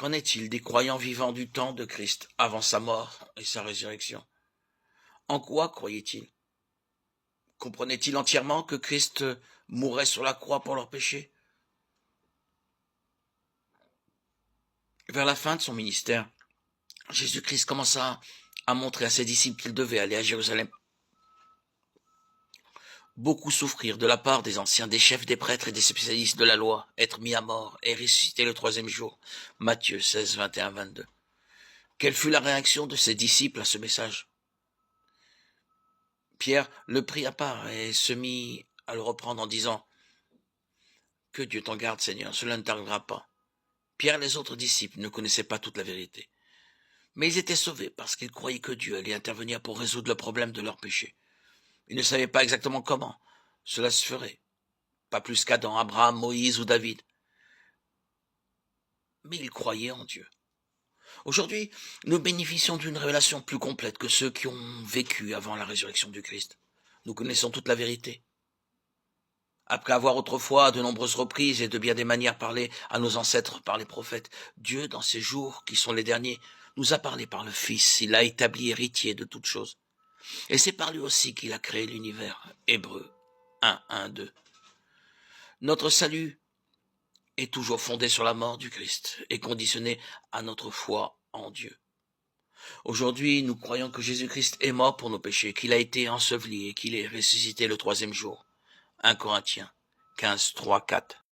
Qu'en est-il des croyants vivants du temps de Christ, avant sa mort et sa résurrection? En quoi croyaient-ils? Comprenaient-ils entièrement que Christ mourrait sur la croix pour leurs péchés? Vers la fin de son ministère, Jésus-Christ commença à montrer à ses disciples qu'ils devaient aller à Jérusalem. Beaucoup souffrir de la part des anciens, des chefs, des prêtres et des spécialistes de la loi, être mis à mort et ressusciter le troisième jour. Matthieu 16, 21, 22. Quelle fut la réaction de ses disciples à ce message? Pierre le prit à part et se mit à le reprendre en disant « Que Dieu t'en garde, Seigneur, cela ne t'arrivera pas. » Pierre et les autres disciples ne connaissaient pas toute la vérité. Mais ils étaient sauvés parce qu'ils croyaient que Dieu allait intervenir pour résoudre le problème de leur péché. Ils ne savaient pas exactement comment cela se ferait. Pas plus qu'Adam, Abraham, Moïse ou David. Mais ils croyaient en Dieu. Aujourd'hui, nous bénéficions d'une révélation plus complète que ceux qui ont vécu avant la résurrection du Christ. Nous connaissons toute la vérité. Après avoir autrefois, à de nombreuses reprises et de bien des manières parlé à nos ancêtres par les prophètes, Dieu, dans ces jours qui sont les derniers, nous a parlé par le Fils. Il l'a établi héritier de toutes choses. Et c'est par lui aussi qu'il a créé l'univers. Hébreux 1, 1, 2. Notre salut est toujours fondé sur la mort du Christ et conditionné à notre foi en Dieu. Aujourd'hui, nous croyons que Jésus-Christ est mort pour nos péchés, qu'il a été enseveli et qu'il est ressuscité le troisième jour. 1 Corinthiens 15, 3, 4.